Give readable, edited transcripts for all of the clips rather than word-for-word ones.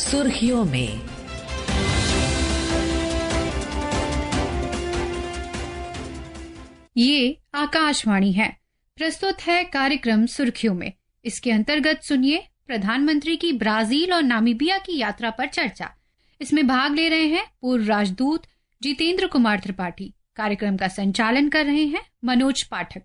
सुर्खियों में। ये आकाशवाणी है। प्रस्तुत है कार्यक्रम सुर्खियों में। इसके अंतर्गत सुनिए प्रधानमंत्री की ब्राजील और नामीबिया की यात्रा पर चर्चा। इसमें भाग ले रहे हैं पूर्व राजदूत जितेंद्र कुमार त्रिपाठी। कार्यक्रम का संचालन कर रहे हैं मनोज पाठक।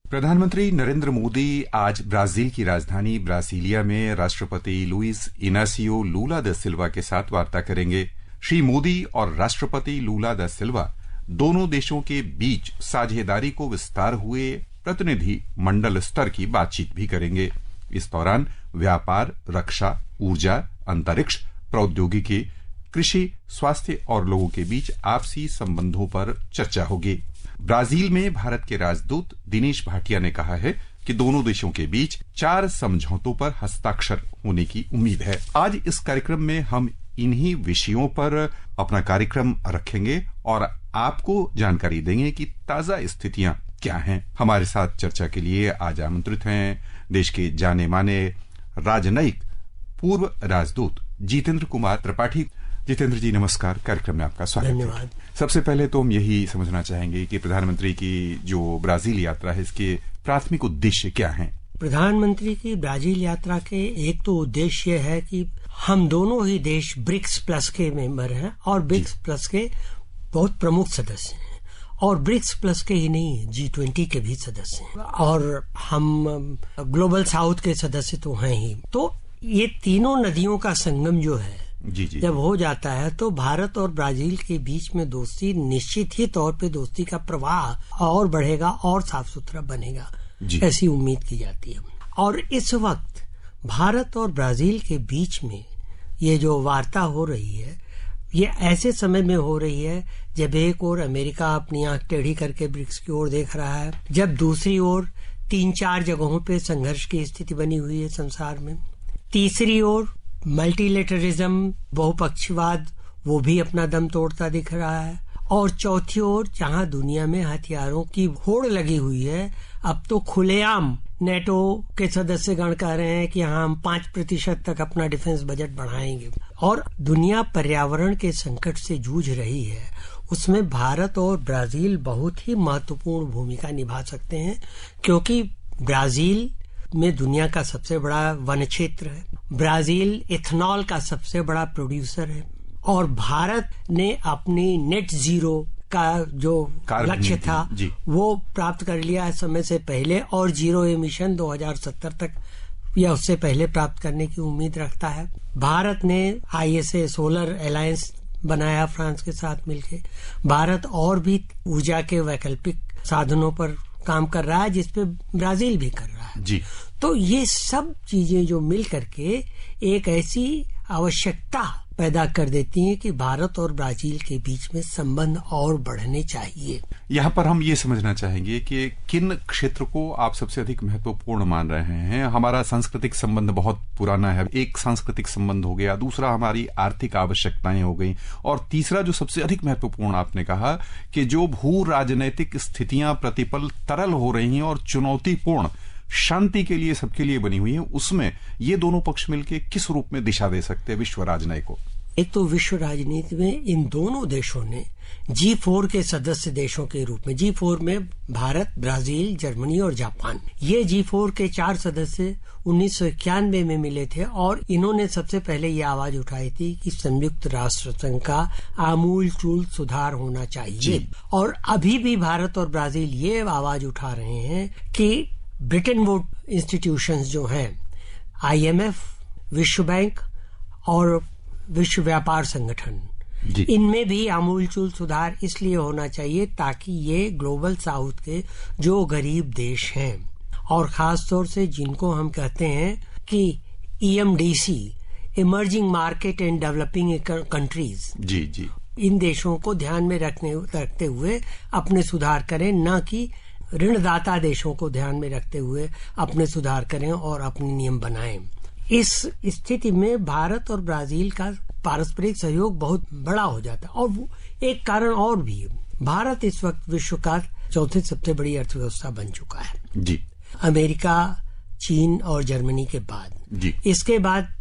प्रधानमंत्री नरेंद्र मोदी आज ब्राजील की राजधानी ब्रासिलिया में राष्ट्रपति लुइस इनासियो लूला दा सिल्वा के साथ वार्ता करेंगे। श्री मोदी और राष्ट्रपति लूला दा सिल्वा दोनों देशों के बीच साझेदारी को विस्तार हुए प्रतिनिधि मंडल स्तर की बातचीत भी करेंगे। इस दौरान व्यापार, रक्षा, ऊर्जा, अंतरिक्ष, प्रौद्योगिकी, कृषि, स्वास्थ्य और लोगों के बीच आपसी संबंधों पर चर्चा होगी। ब्राजील में भारत के राजदूत दिनेश भाटिया ने कहा है कि दोनों देशों के बीच 4 समझौतों पर हस्ताक्षर होने की उम्मीद है। आज इस कार्यक्रम में हम इन्हीं विषयों पर अपना कार्यक्रम रखेंगे और आपको जानकारी देंगे कि ताजा स्थितियां क्या हैं। हमारे साथ चर्चा के लिए आज आमंत्रित हैं देश के जाने माने राजनयिक पूर्व राजदूत जितेंद्र कुमार त्रिपाठी। जितेंद्र जी नमस्कार, कार्यक्रम में आपका स्वागत है। धन्यवाद। सबसे पहले तो हम यही समझना चाहेंगे कि प्रधानमंत्री की जो ब्राजील यात्रा है इसके प्राथमिक उद्देश्य क्या हैं? प्रधानमंत्री की ब्राजील यात्रा के एक तो उद्देश्य है कि हम दोनों ही देश ब्रिक्स प्लस के मेंबर हैं और ब्रिक्स प्लस के बहुत प्रमुख सदस्य हैं और ब्रिक्स प्लस के ही नहीं G20 के भी सदस्य हैं और हम ग्लोबल साउथ के सदस्य तो हैं ही। तो ये तीनों नदियों का संगम जो है जी। जब हो जाता है तो भारत और ब्राजील के बीच में दोस्ती निश्चित ही तौर पे दोस्ती का प्रवाह और बढ़ेगा और साफ सुथरा बनेगा, ऐसी उम्मीद की जाती है। और इस वक्त भारत और ब्राजील के बीच में ये जो वार्ता हो रही है ये ऐसे समय में हो रही है जब एक ओर अमेरिका अपनी आंख टेढ़ी करके ब्रिक्स की ओर देख रहा है, जब दूसरी ओर 3-4 जगहों पे संघर्ष की स्थिति बनी हुई है संसार में, तीसरी ओर मल्टीलेटरिज्म, बहुपक्षीवाद, वो भी अपना दम तोड़ता दिख रहा है, और चौथी ओर जहां दुनिया में हथियारों की होड़ लगी हुई है, अब तो खुलेआम नेटो के सदस्यगण कह रहे हैं कि हम 5% तक अपना डिफेंस बजट बढ़ाएंगे। और दुनिया पर्यावरण के संकट से जूझ रही है, उसमें भारत और ब्राजील बहुत ही महत्वपूर्ण भूमिका निभा सकते हैं क्योंकि ब्राजील में दुनिया का सबसे बड़ा वन क्षेत्र है, ब्राजील इथेनॉल का सबसे बड़ा प्रोड्यूसर है और भारत ने अपनी नेट जीरो का जो लक्ष्य था वो प्राप्त कर लिया है समय से पहले और जीरो एमिशन 2070 तक या उससे पहले प्राप्त करने की उम्मीद रखता है। भारत ने ISA सोलर अलायंस बनाया फ्रांस के साथ मिलकर। भारत और भी ऊर्जा के वैकल्पिक साधनों पर काम कर रहा है जिसपे ब्राजील भी कर रहा है। तो ये सब चीजें जो मिल करके एक ऐसी आवश्यकता पैदा कर देती हैं कि भारत और ब्राजील के बीच में संबंध और बढ़ने चाहिए। यहाँ पर हम ये समझना चाहेंगे कि किन क्षेत्र को आप सबसे अधिक महत्वपूर्ण मान रहे हैं। हमारा सांस्कृतिक संबंध बहुत पुराना है, एक सांस्कृतिक संबंध हो गया, दूसरा हमारी आर्थिक आवश्यकताएं हो गई और तीसरा जो सबसे अधिक महत्वपूर्ण आपने कहा कि जो भू राजनैतिक स्थितियां प्रतिपल तरल हो रही हैं और चुनौतीपूर्ण शांति के लिए सबके लिए बनी हुई है, उसमें ये दोनों पक्ष मिलकर किस रूप में दिशा दे सकते हैं विश्व राजनयिक को? एक तो विश्व राजनीति में इन दोनों देशों ने G4 के सदस्य देशों के रूप में, G4 में भारत, ब्राजील, जर्मनी और जापान, ये G4 के 4 सदस्य 1991 में मिले थे और इन्होंने सबसे पहले ये आवाज उठाई थी कि संयुक्त राष्ट्र संघ का आमूलचूल सुधार होना चाहिए। और अभी भी भारत और ब्राजील ये आवाज उठा रहे हैं कि ब्रिटेन वुड इंस्टीट्यूशंस जो हैं, IMF, विश्व बैंक और विश्व व्यापार संगठन, इनमें भी आमूलचूल सुधार इसलिए होना चाहिए ताकि ये ग्लोबल साउथ के जो गरीब देश हैं और खास तौर से जिनको हम कहते हैं कि EMDC, emerging market and developing countries, इन देशों को ध्यान में रखते हुए अपने सुधार करें, न कि ऋणदाता देशों को ध्यान में रखते हुए अपने सुधार करें और अपने नियम बनाएं। इस स्थिति में भारत और ब्राजील का पारस्परिक सहयोग बहुत बड़ा हो जाता है और एक कारण और भी है, भारत इस वक्त विश्व का चौथी सबसे बड़ी अर्थव्यवस्था बन चुका है अमेरिका, चीन और जर्मनी के बाद। इसके बाद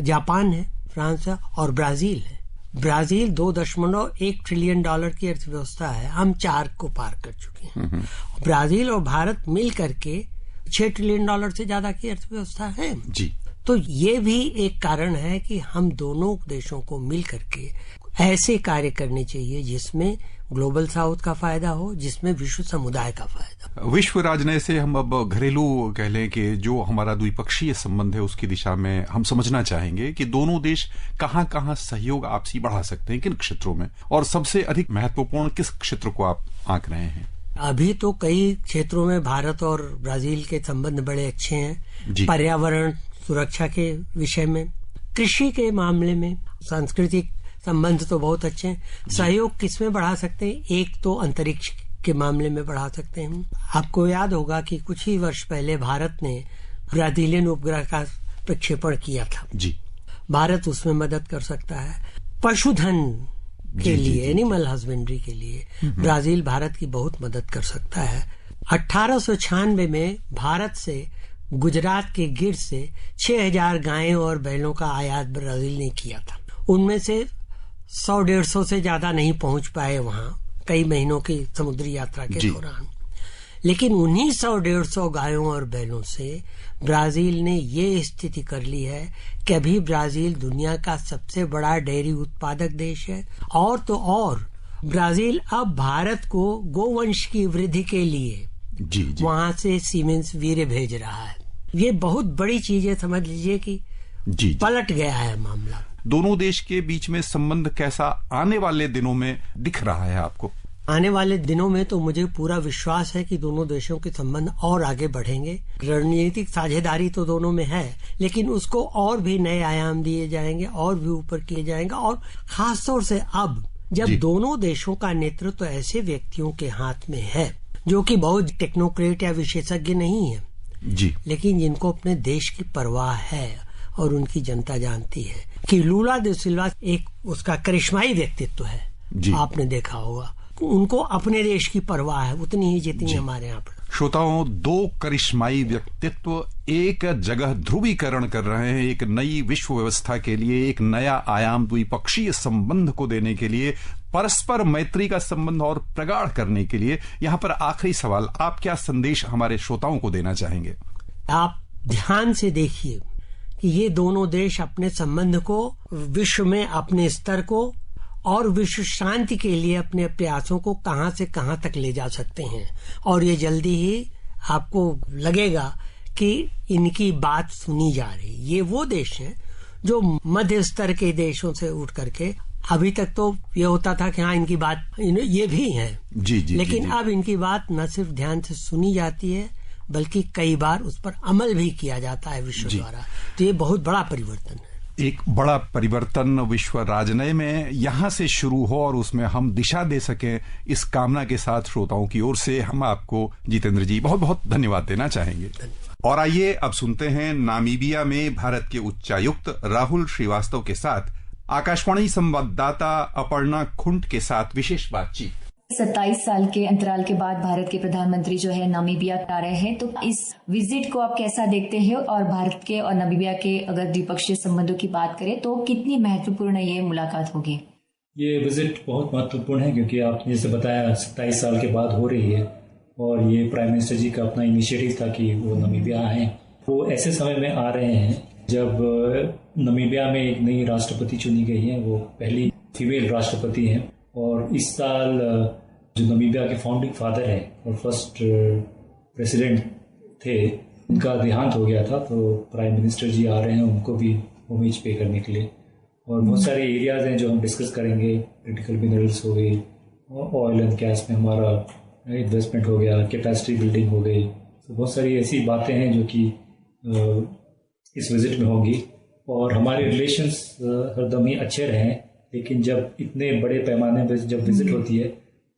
जापान है, फ्रांस है और ब्राजील है। ब्राजील 2.1 ट्रिलियन डॉलर की अर्थव्यवस्था है, हम 4 को पार कर चुके हैं। ब्राजील और भारत मिल करके 6 ट्रिलियन डॉलर से ज्यादा की अर्थव्यवस्था है जी। तो ये भी एक कारण है कि हम दोनों देशों को मिल करके ऐसे कार्य करने चाहिए जिसमें ग्लोबल साउथ का फायदा हो, जिसमें विश्व समुदाय का फायदा हो। विश्व राजनय से हम अब घरेलू कह लें कि जो हमारा द्विपक्षीय संबंध है उसकी दिशा में हम समझना चाहेंगे कि दोनों देश कहां कहां सहयोग आपसी बढ़ा सकते हैं, किन क्षेत्रों में, और सबसे अधिक महत्वपूर्ण किस क्षेत्र को आप आंक रहे हैं? अभी तो कई क्षेत्रों में भारत और ब्राजील के संबंध बड़े अच्छे हैं। पर्यावरण सुरक्षा के विषय में, कृषि के मामले में, सांस्कृतिक संबंध तो बहुत अच्छे हैं। सहयोग किसमें बढ़ा सकते हैं? एक तो अंतरिक्ष के मामले में बढ़ा सकते हैं। आपको याद होगा कि कुछ ही वर्ष पहले भारत ने ब्राजीलियन उपग्रह का प्रक्षेपण किया था जी। भारत उसमें मदद कर सकता है। पशुधन के लिए, एनिमल हस्बेंड्री के लिए ब्राजील भारत की बहुत मदद कर सकता है। 1896 में भारत से गुजरात के गिर से 6000 गायें और बैलों का आयात ब्राजील ने किया था। उनमें से 100-150 से ज्यादा नहीं पहुंच पाए वहां कई महीनों की समुद्री यात्रा के दौरान, लेकिन उन्हीं 100-150 गायों और बैलों से ब्राजील ने ये स्थिति कर ली है कि अभी ब्राजील दुनिया का सबसे बड़ा डेयरी उत्पादक देश है। और तो और ब्राजील अब भारत को गोवंश की वृद्धि के लिए वहां से सीमेंस वीर्य भेज रहा है। ये बहुत बड़ी चीज है, समझ लीजिए कि पलट गया है मामला। दोनों देश के बीच में संबंध कैसा आने वाले दिनों में दिख रहा है आपको? आने वाले दिनों में तो मुझे पूरा विश्वास है कि दोनों देशों के संबंध और आगे बढ़ेंगे। रणनीतिक साझेदारी तो दोनों में है, लेकिन उसको और भी नए आयाम दिए जाएंगे और भी ऊपर किए जाएंगे। और खासतौर से अब जब दोनों देशों का नेतृत्व तो ऐसे व्यक्तियों के हाथ में है जो कि बहुत टेक्नोक्रेट या विशेषज्ञ नहीं है जी, लेकिन जिनको अपने देश की परवाह है और उनकी जनता जानती है कि लूला दा सिल्वा एक उसका करिश्माई व्यक्तित्व है। आपने देखा होगा, उनको अपने देश की परवाह है उतनी ही जितनी हमारे यहाँ पर। श्रोताओं, 2 करिश्माई व्यक्तित्व एक जगह ध्रुवीकरण कर रहे हैं, एक नई विश्व व्यवस्था के लिए, एक नया आयाम द्विपक्षीय संबंध को देने के लिए, परस्पर मैत्री का संबंध और प्रगाढ़ करने के लिए। यहाँ पर आखिरी सवाल, आप क्या संदेश हमारे श्रोताओं को देना चाहेंगे? आप ध्यान से देखिए कि ये दोनों देश अपने संबंध को विश्व में अपने स्तर को और विश्व शांति के लिए अपने प्रयासों को कहां से कहां तक ले जा सकते हैं। और ये जल्दी ही आपको लगेगा कि इनकी बात सुनी जा रही। ये वो देश हैं जो मध्य स्तर के देशों से उठ करके, अभी तक तो ये होता था कि हाँ इनकी बात ये भी है लेकिन अब इनकी बात न सिर्फ ध्यान से सुनी जाती है बल्कि कई बार उस पर अमल भी किया जाता है विश्व द्वारा। तो ये बहुत बड़ा परिवर्तन है। एक बड़ा परिवर्तन विश्व राजनय में यहां से शुरू हो और उसमें हम दिशा दे सकें, इस कामना के साथ श्रोताओं की ओर से हम आपको जितेंद्र जी बहुत बहुत धन्यवाद देना चाहेंगे। और आइए अब सुनते हैं नामीबिया में भारत के उच्चायुक्त राहुल श्रीवास्तव के साथ आकाशवाणी संवाददाता अपर्णा खुंट के साथ विशेष बातचीत। 27 साल के अंतराल के बाद भारत के प्रधानमंत्री जो है नामीबिया आ रहे हैं, तो इस विजिट को आप कैसा देखते हैं? और भारत के और नामीबिया के अगर द्विपक्षीय संबंधों की बात करें तो कितनी महत्वपूर्ण ये मुलाकात होगी? ये विजिट बहुत महत्वपूर्ण है क्योंकि आपने जैसे बताया 27 साल के बाद हो रही है और ये प्राइम मिनिस्टर जी का अपना इनिशिएटिव था कि वो नामीबिया आए। वो ऐसे समय में आ रहे हैं जब नामीबिया में एक नई राष्ट्रपति चुनी गई है, वो पहली फीमेल राष्ट्रपति हैं। और इस साल जो नामीबिया के फाउंडिंग फादर हैं और फर्स्ट प्रेसिडेंट थे, उनका देहांत हो गया था, तो प्राइम मिनिस्टर जी आ रहे हैं उनको भी होमेज पे करने के लिए। और बहुत सारे एरियाज हैं जो हम डिस्कस करेंगे, क्रिटिकल मिनरल्स हो गई, ऑयल एंड गैस में हमारा इन्वेस्टमेंट हो गया, कैपेसिटी बिल्डिंग हो गई। तो बहुत सारी ऐसी बातें हैं जो कि इस विजिट में होंगी। और हमारे रिलेशंस हरदम ही अच्छे रहें, लेकिन जब इतने बड़े पैमाने पर जब विजिट होती है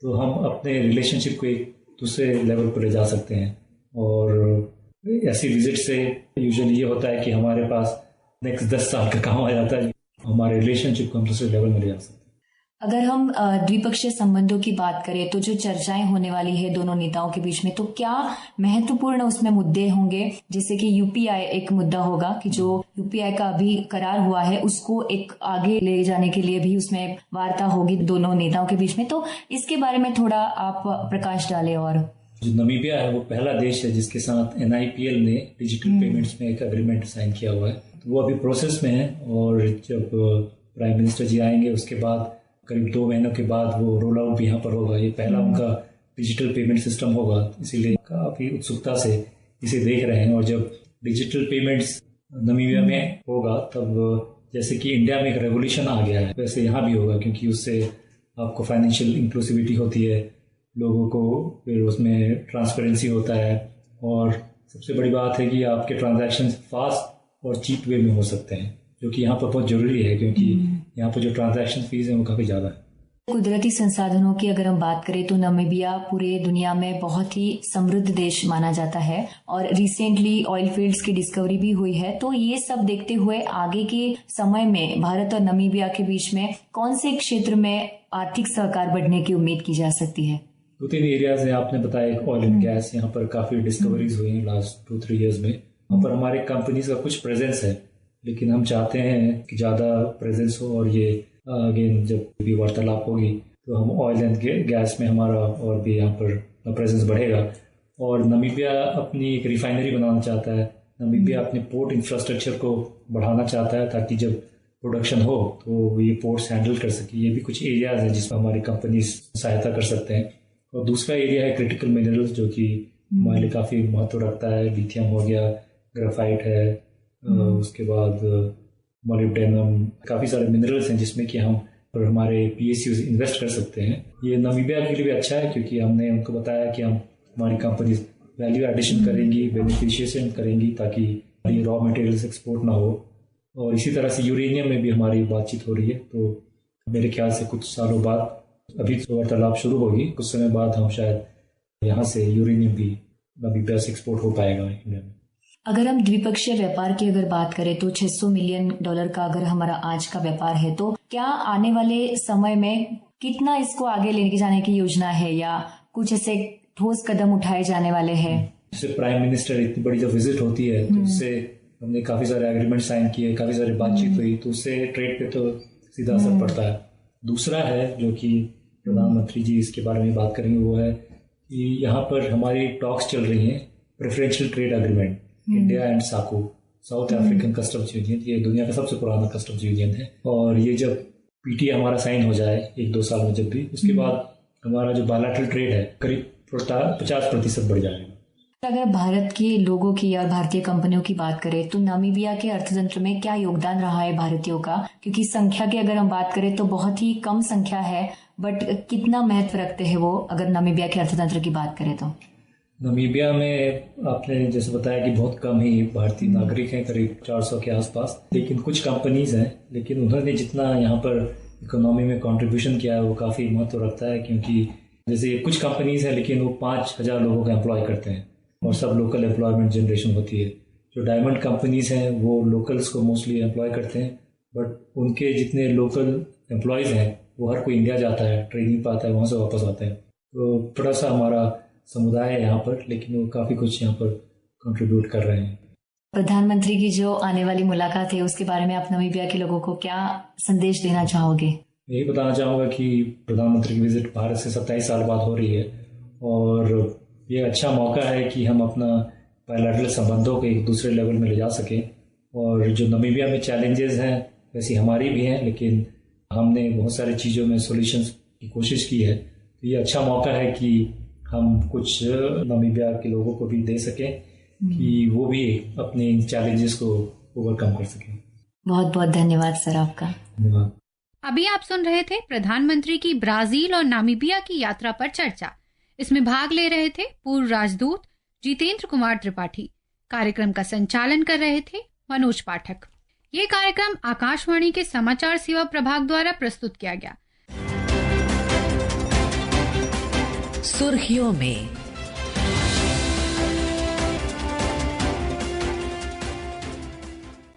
तो हम अपने रिलेशनशिप को एक दूसरे लेवल पर ले जा सकते हैं। और ऐसी विजिट से यूजुअली ये होता है कि हमारे पास नेक्स्ट 10 साल का काम आ जाता है, हमारे रिलेशनशिप को हम दूसरे लेवल में ले जा सकते हैं। अगर हम द्विपक्षीय संबंधों की बात करें तो जो चर्चाएं होने वाली है दोनों नेताओं के बीच में, तो क्या महत्वपूर्ण उसमें मुद्दे होंगे? जैसे कि यूपीआई एक मुद्दा होगा कि जो यूपीआई का अभी करार हुआ है उसको एक आगे ले जाने के लिए भी उसमें वार्ता होगी दोनों नेताओं के बीच में, तो इसके बारे में थोड़ा आप प्रकाश डालें। और जो नमीबिया है वो पहला देश है जिसके साथ NIPL ने डिजिटल पेमेंट्स में एक एग्रीमेंट साइन किया हुआ है, तो वो अभी प्रोसेस में है और जब प्राइम मिनिस्टर जी आएंगे उसके बाद करीब 2 महीनों के बाद वो रोल आउट भी यहाँ पर होगा। ये पहला उनका डिजिटल पेमेंट सिस्टम होगा, इसीलिए काफी उत्सुकता से इसे देख रहे हैं। और जब डिजिटल पेमेंट्स नमीबिया में होगा तब जैसे कि इंडिया में एक रेवोल्यूशन आ गया है वैसे यहाँ भी होगा, क्योंकि उससे आपको फाइनेंशियल इंक्लूसिविटी होती है, लोगों को फिर उसमें ट्रांसपेरेंसी होता है और सबसे बड़ी बात है कि आपके ट्रांजैक्शन फास्ट और चीप वे में हो सकते हैं, जो कि यहाँ पर बहुत जरूरी है क्योंकि यहाँ पर जो ट्रांजैक्शन फीस है वो काफी ज्यादा है। कुदरती संसाधनों की अगर हम बात करें तो नामीबिया पूरे दुनिया में बहुत ही समृद्ध देश माना जाता है और रिसेंटली ऑयल फील्ड्स की डिस्कवरी भी हुई है। तो ये सब देखते हुए आगे के समय में भारत और नामीबिया के बीच में कौन से क्षेत्र में आर्थिक सहकार बढ़ने की उम्मीद की जा सकती है? 2-3 एरियाज है, आपने बताया ऑयल एंड गैस, यहाँ पर काफी डिस्कवरीज हुई हैं लास्ट 2-3 ईयर्स में। वहाँ पर हमारे कंपनीज का कुछ प्रेजेंस है, लेकिन हम चाहते हैं कि ज्यादा प्रेजेंस हो और ये अगेन जब भी वार्तालाप होगी तो हम ऑयल एंड गैस में हमारा और भी यहाँ पर प्रेजेंस बढ़ेगा। और नामीबिया अपनी एक रिफाइनरी बनाना चाहता है, नामीबिया अपने पोर्ट इंफ्रास्ट्रक्चर को बढ़ाना चाहता है ताकि जब प्रोडक्शन हो तो ये पोर्ट्स हैंडल कर सके। ये भी कुछ एरियाज हैं जिसमें हमारी कंपनी सहायता कर सकते हैं। और दूसरा एरिया है क्रिटिकल मिनरल्स, जो कि हमारे लिए काफी महत्व रखता है। लिथियम हो गया, ग्राफाइट है, उसके बाद मॉलिब्डेनम, काफी सारे मिनरल्स हैं जिसमें कि हम और हमारे PSUs इन्वेस्ट कर सकते हैं। ये नामीबिया के लिए भी अच्छा है क्योंकि हमने उनको बताया कि हम हमारी कंपनी वैल्यू एडिशन करेंगी, बेनिफिशिएशन करेंगी ताकि ये रॉ मटेरियल्स एक्सपोर्ट ना हो। और इसी तरह से यूरेनियम में भी हमारी बातचीत हो रही है, तो मेरे ख्याल से कुछ सालों बाद अभी तो वार्तालाप शुरू होगी, कुछ समय बाद हम शायद यहाँ से यूरेनियम भी नामीबिया से एक्सपोर्ट हो पाएगा इंडिया में। अगर हम द्विपक्षीय व्यापार की अगर बात करें तो $600 मिलियन का अगर हमारा आज का व्यापार है, तो क्या आने वाले समय में कितना इसको आगे लेके जाने की योजना है या कुछ ऐसे ठोस कदम उठाए जाने वाले हैं? जैसे प्राइम मिनिस्टर इतनी बड़ी जब विजिट होती है तो उससे हमने काफी सारे एग्रीमेंट साइन किए, काफी सारी बातचीत हुई, तो उससे ट्रेड पे तो सीधा असर पड़ता है। दूसरा है जो कि प्रधानमंत्री जी इसके बारे में बात करेंगे, वो है कि यहाँ पर हमारी टॉक्स चल रही हैं preferential trade agreement India and SACU, South African Customs Union. ये दुनिया का सबसे पुराना कस्टम्स यूनियन है और ये जब PTA हमारा साइन हो जाए 1-2 साल में जब भी, उसके बाद हमारा जो बायलैटरल ट्रेड है करीब 50% बढ़ जाएगा। अगर भारत के लोगों की और भारतीय कंपनियों की बात करें तो नामीबिया के अर्थतंत्र में क्या योगदान रहा है भारतीयों का? क्योंकि संख्या की अगर हम बात करें तो बहुत ही कम संख्या है, बट कितना महत्व रखते हैं वो अगर नामीबिया के अर्थतंत्र की बात करें तो? नामीबिया में आपने जैसे बताया कि बहुत कम ही भारतीय नागरिक हैं, करीब 400 के आसपास, लेकिन कुछ कंपनीज हैं, लेकिन उन्होंने जितना यहाँ पर इकोनॉमी में कंट्रीब्यूशन किया है वो काफी महत्व रखता है। क्योंकि जैसे कुछ कंपनीज हैं लेकिन वो 5000 लोगों को एम्प्लॉय करते हैं और सब लोकल एम्प्लॉयमेंट जनरेशन होती है। जो डायमंड कंपनीज हैं वो लोकल्स को मोस्टली एम्प्लॉय करते हैं, बट उनके जितने लोकल एम्प्लॉयज हैं वो हर कोई इंडिया जाता है, ट्रेनिंग पाता है, वहां से वापस आते हैं। तो थोड़ा सा हमारा समुदाय है यहाँ पर, लेकिन वो काफी कुछ यहाँ पर कंट्रीब्यूट कर रहे हैं। प्रधानमंत्री की जो आने वाली मुलाकात है उसके बारे में आप नामीबिया के लोगों को क्या संदेश देना चाहोगे? यही बताना चाहूंगा कि प्रधानमंत्री की विजिट भारत से 27 साल बाद हो रही है और ये अच्छा मौका है कि हम अपना बायलैटरल संबंधों को एक दूसरे लेवल में ले जा सकें। और जो नामीबिया में चैलेंजेस हैं वैसी हमारी भी हैं, लेकिन हमने बहुत सारी चीज़ों में सॉल्यूशंस की कोशिश की है। तो ये अच्छा मौका है कि हम कुछ नामीबिया के लोगों को भी दे सकें कि वो भी अपने इन चैलेंजेस को ओवरकम कर सकें। बहुत बहुत धन्यवाद सर आपका। धन्यवाद। अभी आप सुन रहे थे प्रधानमंत्री की ब्राजील और नामीबिया की यात्रा पर चर्चा। इसमें भाग ले रहे थे पूर्व राजदूत जितेंद्र कुमार त्रिपाठी। कार्यक्रम का संचालन कर रहे थे मनोज पाठक। ये कार्यक्रम आकाशवाणी के समाचार सेवा प्रभाग द्वारा प्रस्तुत किया गया। सुर्खियों में